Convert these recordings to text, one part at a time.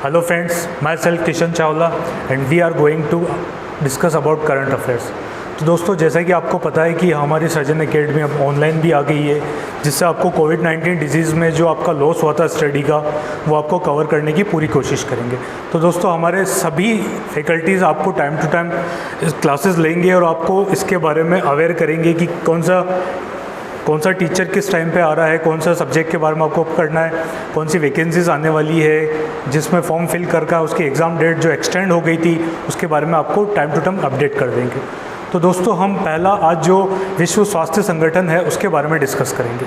Hello friends, myself Kishan Chawla and we are going to discuss about current affairs। तो दोस्तों, जैसा कि आपको पता है कि हमारी सर्जन एकेडमी अब ऑनलाइन भी आ गई है, जिससे आपको कोविड-19 डिजीज़ में जो आपका लॉस हुआ था स्टडी का, वो आपको कवर करने की पूरी कोशिश करेंगे। तो दोस्तों, हमारे सभी फैकल्टीज़ आपको टाइम टू टाइम क्लासेस लेंगे और आपको इसके बारे में अवेयर करेंगे कि कौन सा टीचर किस टाइम पे आ रहा है, कौन सा सब्जेक्ट के बारे में आपको करना है, कौन सी वैकेंसीज आने वाली है, जिसमें फॉर्म फिल करके उसकी एग्ज़ाम डेट जो एक्सटेंड हो गई थी उसके बारे में आपको टाइम टू टाइम अपडेट कर देंगे। तो दोस्तों, हम पहला आज जो विश्व स्वास्थ्य संगठन है उसके बारे में डिस्कस करेंगे।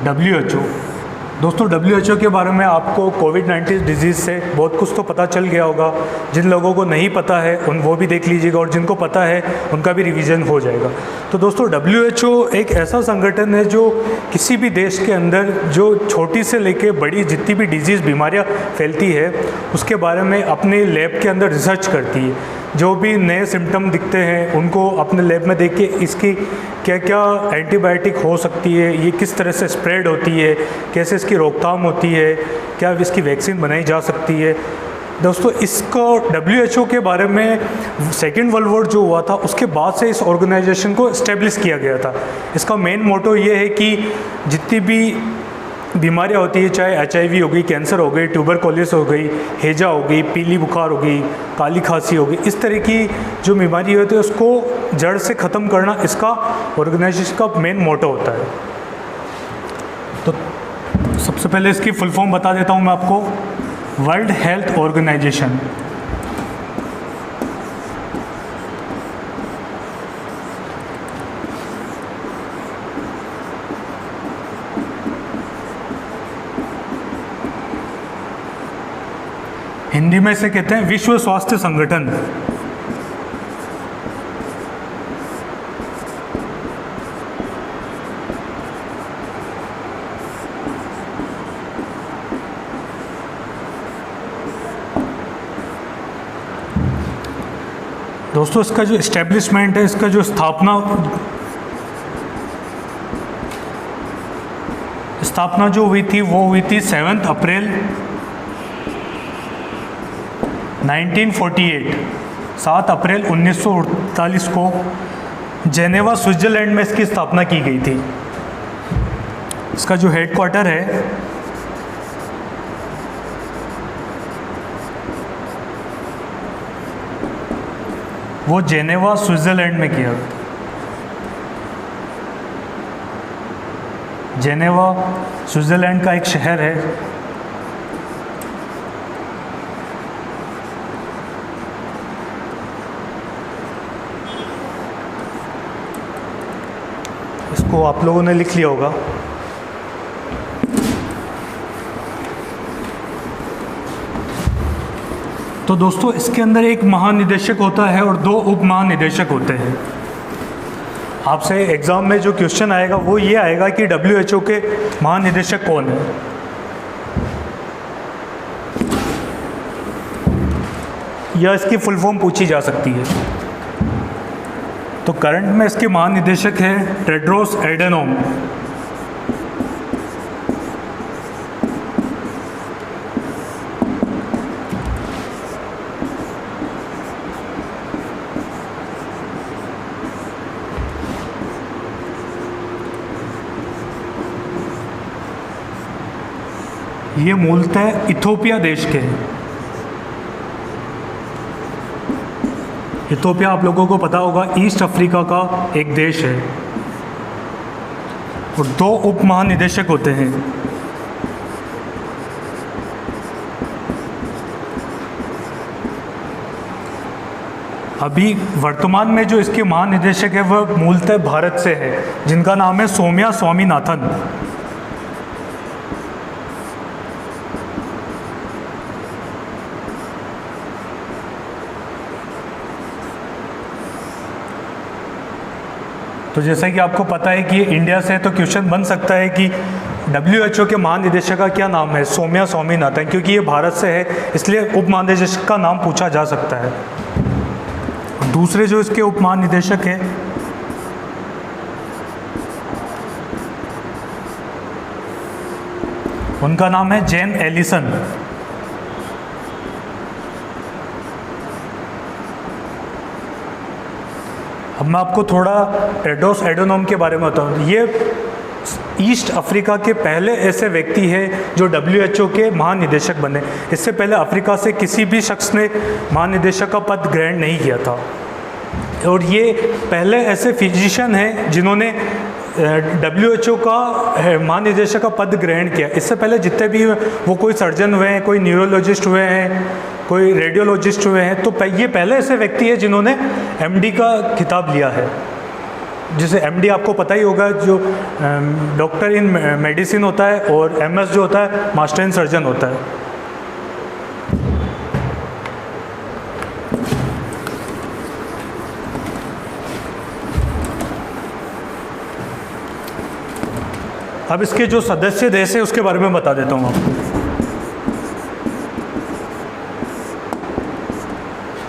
WHO। दोस्तों, WHO के बारे में आपको कोविड-19 डिजीज़ से बहुत कुछ तो पता चल गया होगा। जिन लोगों को नहीं पता है वो भी देख लीजिएगा और जिनको पता है उनका भी रिवीजन हो जाएगा। तो दोस्तों, WHO एक ऐसा संगठन है जो किसी भी देश के अंदर जो छोटी से लेके बड़ी जितनी भी डिजीज़ बीमारियां फैलती है उसके बारे में अपने लैब के अंदर रिसर्च करती है। जो भी नए सिम्टम दिखते हैं उनको अपने लैब में देख के इसकी क्या क्या एंटीबायोटिक हो सकती है, ये किस तरह से स्प्रेड होती है, कैसे इसकी रोकथाम होती है, क्या इसकी वैक्सीन बनाई जा सकती है। दोस्तों, इसको WHO के बारे में सेकेंड वर्ल्ड वॉर जो हुआ था उसके बाद से इस ऑर्गेनाइजेशन को इस्टेब्लिश किया गया था। इसका मेन मोटो ये है कि जितनी भी बीमारियां होती है, चाहे HIV हो गई, कैंसर हो गई, ट्यूबरकुलोसिस हो गई, हैजा हो गई, पीली बुखार हो गई, काली खांसी हो गई, इस तरह की जो बीमारी होती है उसको जड़ से ख़त्म करना इसका ऑर्गेनाइजेशन का मेन मोटो होता है। तो सबसे पहले इसकी फुल फॉर्म बता देता हूँ मैं आपको। World health organisation. हिंदी में इसे कहते हैं विश्व स्वास्थ्य संगठन। दोस्तों, इसका जो इस्टेब्लिशमेंट है, इसका जो स्थापना जो हुई थी वो हुई थी 7 अप्रैल 1948, 7 अप्रैल 1948 को जेनेवा स्विट्ज़रलैंड में इसकी स्थापना की गई थी। इसका जो हेडक्वार्टर है वो जेनेवा स्विट्ज़रलैंड में किया। जेनेवा स्विट्ज़रलैंड का एक शहर है। इसको आप लोगों ने लिख लिया होगा। तो दोस्तों, इसके अंदर एक महानिदेशक होता है और 2 उप महानिदेशक होते हैं। आपसे एग्ज़ाम में जो क्वेश्चन आएगा वो ये आएगा कि WHO के महानिदेशक कौन है। या इसकी फुल फॉर्म पूछी जा सकती है। तो करंट में इसके महानिदेशक हैं टेड्रोस एडेनोम। ये मूलतः इथोपिया देश के हैं। इथोपिया आप लोगों को पता होगा ईस्ट अफ्रीका का एक देश है और 2 उप महानिदेशक होते हैं। अभी वर्तमान में जो इसके महानिदेशक है वह मूलतः भारत से है, जिनका नाम है सौम्या स्वामीनाथन। तो जैसा कि आपको पता है कि इंडिया से तो क्वेश्चन बन सकता है कि WHO के महानिदेशक का क्या नाम है, सौम्या स्वामीनाथन, क्योंकि ये भारत से है इसलिए उप महानिदेशक का नाम पूछा जा सकता है। दूसरे जो इसके उप महानिदेशक हैं उनका नाम है जेन एलिसन। अब मैं आपको थोड़ा टेड्रोस एडोनॉम के बारे में बताऊँ। ये ईस्ट अफ्रीका के पहले ऐसे व्यक्ति हैं जो WHO के महानिदेशक बने। इससे पहले अफ्रीका से किसी भी शख्स ने महानिदेशक का पद ग्रहण नहीं किया था, और ये पहले ऐसे फिजिशियन हैं जिन्होंने WHO का महानिदेशक का पद ग्रहण किया। इससे पहले जितने भी वो कोई सर्जन हुए हैं, कोई न्यूरोलॉजिस्ट हुए हैं, कोई रेडियोलॉजिस्ट हुए हैं, तो ये पहले ऐसे व्यक्ति हैं जिन्होंने MD का खिताब लिया है। जिसे MD आपको पता ही होगा, जो डॉक्टर इन मेडिसिन होता है, और MS जो होता है मास्टर इन सर्जन होता है। अब इसके जो सदस्य देश है उसके बारे में बता देता हूँ आपको।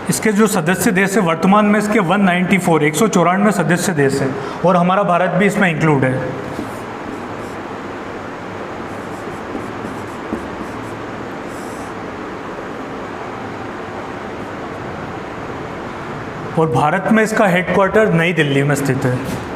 इसके जो सदस्य देश है वर्तमान में इसके 194 सदस्य देश हैं, और हमारा भारत भी इसमें इंक्लूड है। और भारत में इसका हेडक्वार्टर नई दिल्ली में स्थित है।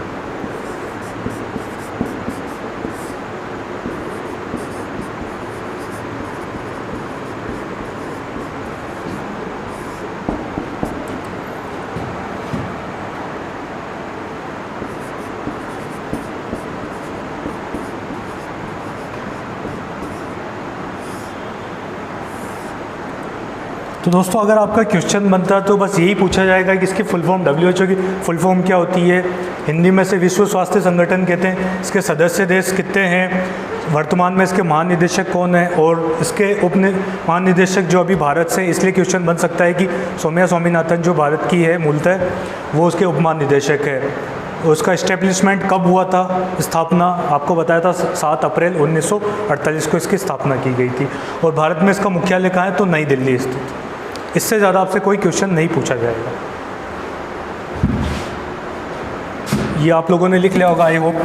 तो दोस्तों, अगर आपका क्वेश्चन बनता है तो बस यही पूछा जाएगा कि इसकी फुल फॉर्म, WHO की फुल फॉर्म क्या होती है। हिंदी में से विश्व स्वास्थ्य संगठन कहते हैं। इसके सदस्य देश कितने हैं, वर्तमान में इसके महानिदेशक कौन है, और इसके उप महानिदेशक जो अभी भारत से, इसलिए क्वेश्चन बन सकता है कि सौम्या स्वामीनाथन जो भारत की है मूलतः, वो उसके उप महानिदेशक है। उसका इस्टेब्लिशमेंट कब हुआ था, स्थापना आपको बताया था 7 अप्रैल 1948 को इसकी स्थापना की गई थी। और भारत में इसका मुख्यालय कहाँ है, तो नई दिल्ली स्थित। इससे ज़्यादा आपसे कोई क्वेश्चन नहीं पूछा जाएगा। ये आप लोगों ने लिख लिया होगा, आई होप।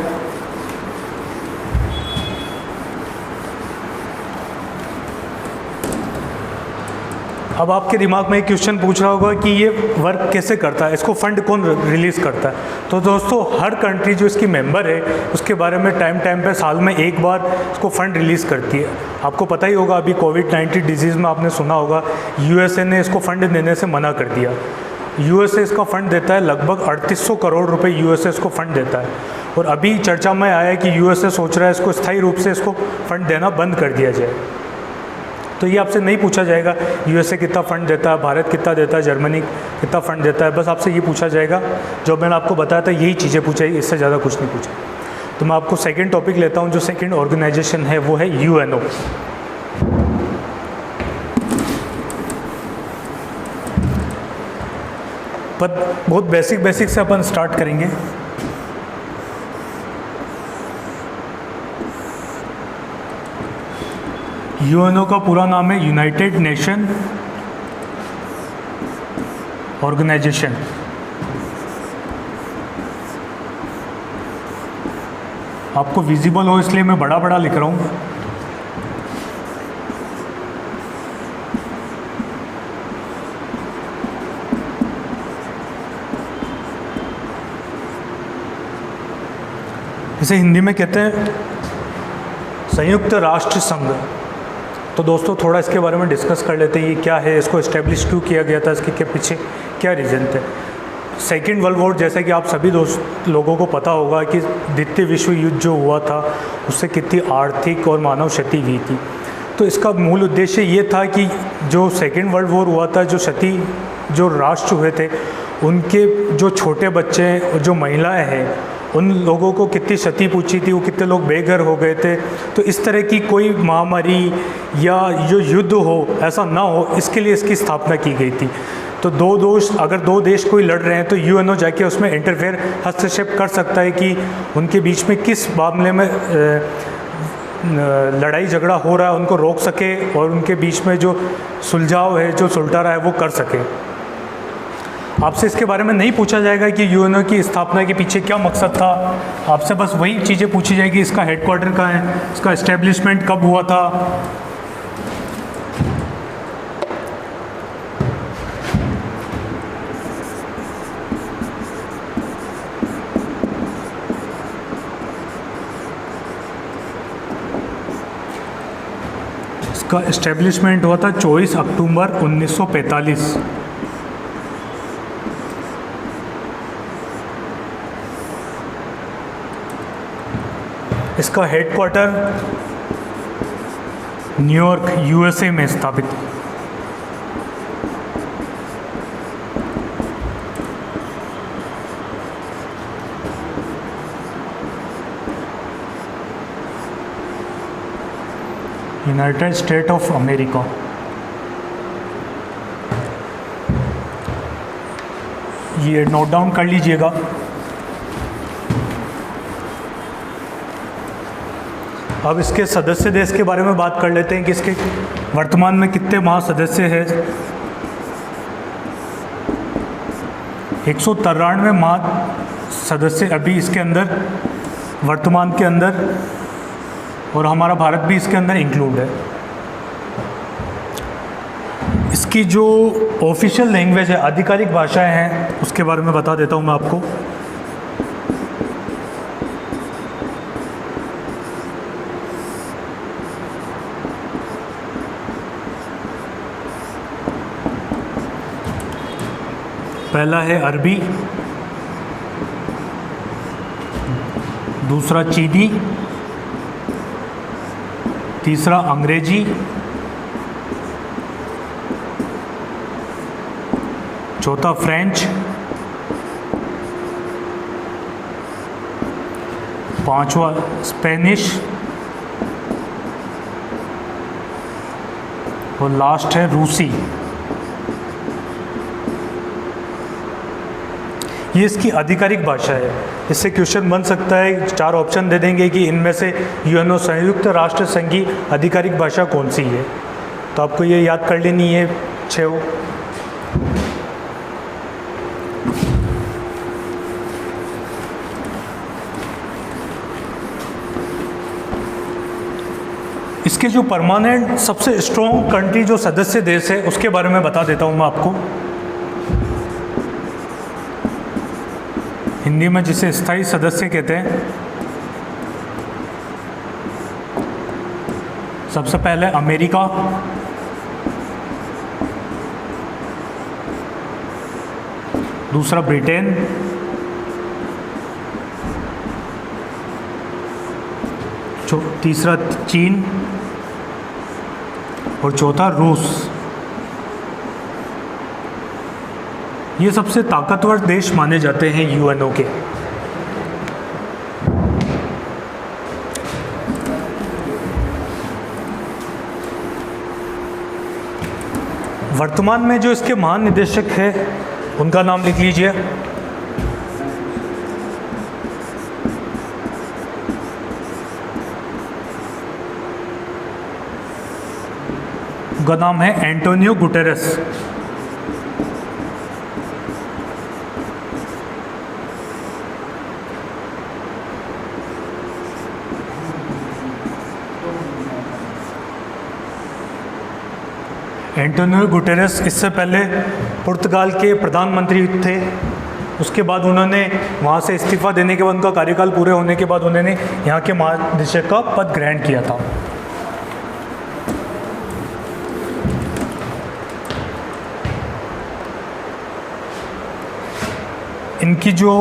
अब आपके दिमाग में एक क्वेश्चन पूछ रहा होगा कि ये वर्क कैसे करता है, इसको फंड कौन रिलीज़ करता है। तो दोस्तों, हर कंट्री जो इसकी मेंबर है उसके बारे में टाइम पे साल में एक बार इसको फंड रिलीज़ करती है। आपको पता ही होगा, अभी कोविड-19 डिजीज़ में आपने सुना होगा USA ने इसको फंड देने से मना कर दिया। USA इसका फंड देता है, लगभग 3800 करोड़ रुपए USA इसको फंड देता है। और अभी चर्चा में आया है कि USA सोच रहा है इसको स्थायी रूप से इसको फंड देना बंद कर दिया जाए। तो ये आपसे नहीं पूछा जाएगा USA कितना फ़ंड देता है, भारत कितना देता है, जर्मनी कितना फ़ंड देता है। बस आपसे ये पूछा जाएगा, जो मैंने आपको बताया था यही चीज़ें पूछाई, इससे ज़्यादा कुछ नहीं पूछा। तो मैं आपको सेकंड टॉपिक लेता हूँ। जो सेकंड ऑर्गेनाइजेशन है वो है UNO। पर बहुत बेसिक से अपन स्टार्ट करेंगे। UNO का पूरा नाम है यूनाइटेड नेशन ऑर्गेनाइजेशन। आपको विजिबल हो इसलिए मैं बड़ा बड़ा लिख रहा हूँ। इसे हिंदी में कहते हैं संयुक्त राष्ट्र संघ। तो दोस्तों, थोड़ा इसके बारे में डिस्कस कर लेते हैं, ये क्या है, इसको इस्टेब्लिश क्यों किया गया था, इसके पीछे क्या रीज़न थे। सेकेंड वर्ल्ड वॉर, जैसा कि आप सभी लोगों को पता होगा कि द्वितीय विश्व युद्ध जो हुआ था उससे कितनी आर्थिक और मानव क्षति हुई थी। तो इसका मूल उद्देश्य ये था कि जो सेकेंड वर्ल्ड वॉर हुआ था, जो राष्ट्र हुए थे उनके जो छोटे बच्चे हैं और जो महिलाएं हैं उन लोगों को कितनी क्षति पहुंची थी, वो कितने लोग बेघर हो गए थे। तो इस तरह की कोई महामारी या जो युद्ध हो ऐसा ना हो, इसके लिए इसकी स्थापना की गई थी। तो अगर दो देश कोई लड़ रहे हैं तो UNO जाके उसमें इंटरफेयर, हस्तक्षेप कर सकता है कि उनके बीच में किस मामले में लड़ाई झगड़ा हो रहा है उनको रोक सके, और उनके बीच में जो सुलझाव है, जो सुलझा रहा है वो कर सके। आपसे इसके बारे में नहीं पूछा जाएगा कि यूएनओ की स्थापना के पीछे क्या मकसद था। आपसे बस वही चीज़ें पूछी जाएगी, इसका हेडक्वार्टर कहाँ है, इसका इस्टेब्लिशमेंट कब हुआ था। इसका इस्टेब्लिशमेंट हुआ था 24 अक्टूबर 1945। इसका हेडक्वार्टर न्यूयॉर्क यूएसए में स्थापित है। United state of America. ये नोट डाउन कर लीजिएगा। अब इसके सदस्य देश के बारे में बात कर लेते हैं कि इसके वर्तमान में कितने महासदस्य हैं। 193 महासदस्य अभी इसके अंदर वर्तमान के अंदर, और हमारा भारत भी इसके अंदर इंक्लूड है। इसकी जो ऑफिशियल लैंग्वेज है, आधिकारिक भाषाएं हैं, उसके बारे में बता देता हूं मैं आपको। पहला है अरबी, दूसरा चीनी, तीसरा अंग्रेजी, चौथा फ्रेंच, पांचवा स्पेनिश, और लास्ट है रूसी। ये इसकी आधिकारिक भाषा है। इससे क्वेश्चन बन सकता है, 4 ऑप्शन दे देंगे कि इनमें से यूएनओ संयुक्त राष्ट्र संघ की आधिकारिक भाषा कौन सी है, तो आपको ये याद कर लेनी है 6। इसके जो परमानेंट सबसे स्ट्रॉन्ग कंट्री जो सदस्य देश है उसके बारे में बता देता हूँ मैं आपको। हिंदी में जिसे स्थायी सदस्य कहते हैं। सबसे पहले अमेरिका, दूसरा ब्रिटेन, तीसरा चीन, और चौथा रूस। ये सबसे ताकतवर देश माने जाते हैं यूएनओ के। वर्तमान में जो इसके महानिदेशक हैं उनका नाम लिख लीजिए। उनका नाम है एंटोनियो गुटेरेस। एंटोनियो गुटेरेस इससे पहले पुर्तगाल के प्रधानमंत्री थे। उसके बाद उन्होंने वहाँ से इस्तीफा देने के बाद, उनका कार्यकाल पूरे होने के बाद, उन्होंने यहाँ के महानिदेशक का पद ग्रहण किया था। इनकी जो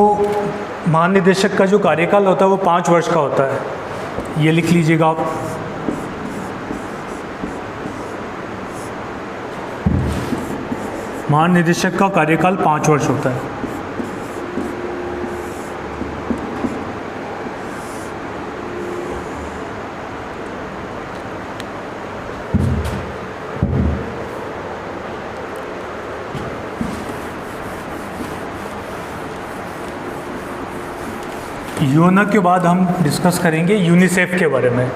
महानिदेशक का जो कार्यकाल होता है वो 5 वर्ष का होता है। ये लिख लीजिएगा आप। महानिदेशक का कार्यकाल 5 वर्ष होता है। यूएनओ के बाद हम डिस्कस करेंगे यूनिसेफ के बारे में।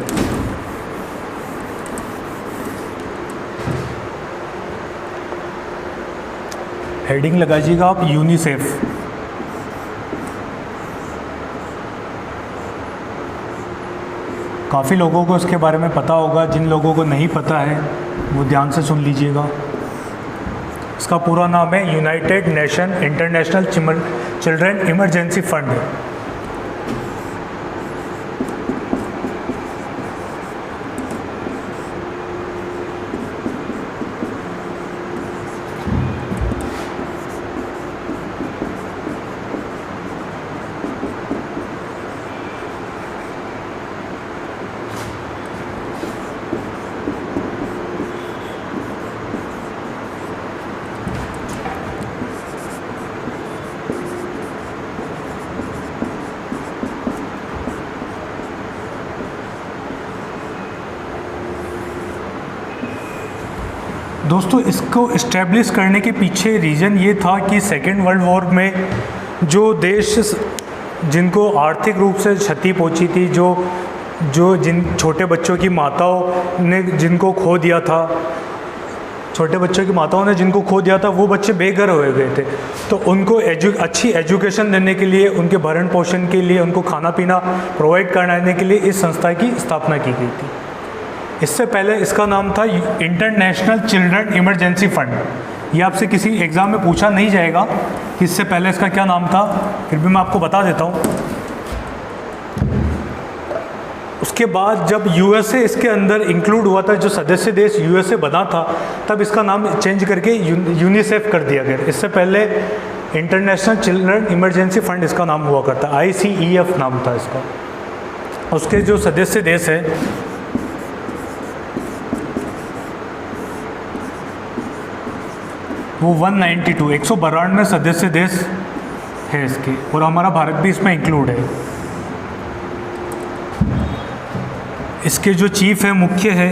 हेडिंग लगाइएगा आप यूनिसेफ। काफ़ी लोगों को इसके बारे में पता होगा, जिन लोगों को नहीं पता है वो ध्यान से सुन लीजिएगा। इसका पूरा नाम है United nation international children emergency fund. दोस्तों, इसको इस्टेब्लिश करने के पीछे रीज़न ये था कि सेकेंड वर्ल्ड वॉर में जो देश जिनको आर्थिक रूप से क्षति पहुंची थी, जिन छोटे बच्चों की माताओं ने जिनको खो दिया था, जिनको खो दिया था, वो बच्चे बेघर हो गए थे। तो उनको अच्छी एजुकेशन देने के लिए, उनके भरण पोषण के लिए, उनको खाना पीना प्रोवाइड कराने के लिए इस संस्था की स्थापना की गई थी। इससे पहले इसका नाम था इंटरनेशनल चिल्ड्रन इमरजेंसी फंड। ये आपसे किसी एग्ज़ाम में पूछा नहीं जाएगा कि इससे पहले इसका क्या नाम था, फिर भी मैं आपको बता देता हूँ। उसके बाद जब यूएसए इसके अंदर इंक्लूड हुआ था, जो सदस्य देश यूएसए बना था, तब इसका नाम चेंज करके यूनिसेफ कर दिया गया। इससे पहले इंटरनेशनल चिल्ड्रन इमरजेंसी फंड इसका नाम हुआ करता, ICEF नाम था इसका। उसके जो सदस्य देश है वो 192 सदस्य देश है इसके, और हमारा भारत भी इसमें इंक्लूड है। इसके जो चीफ है, मुख्य है,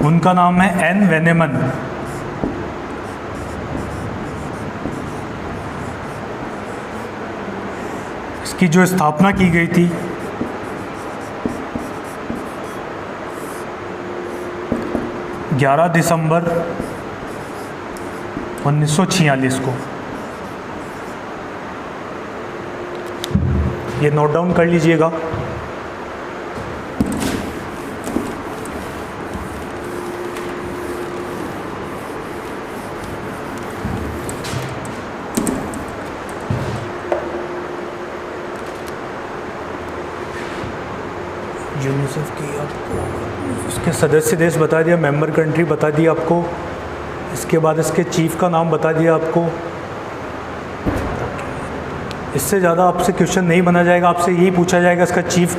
उनका नाम है एन वेनेमन। इसकी जो स्थापना की गई थी 11 दिसंबर 1946 को। ये नोट डाउन कर लीजिएगा। यूनिसेफ की आपको इसके सदस्य देश बता दिया, मेंबर कंट्री बता दिया आपको। इसके बाद इसके चीफ का नाम बता दिया आपको। इससे ज़्यादा आपसे क्वेश्चन नहीं बना जाएगा, आपसे यही पूछा जाएगा इसका चीफ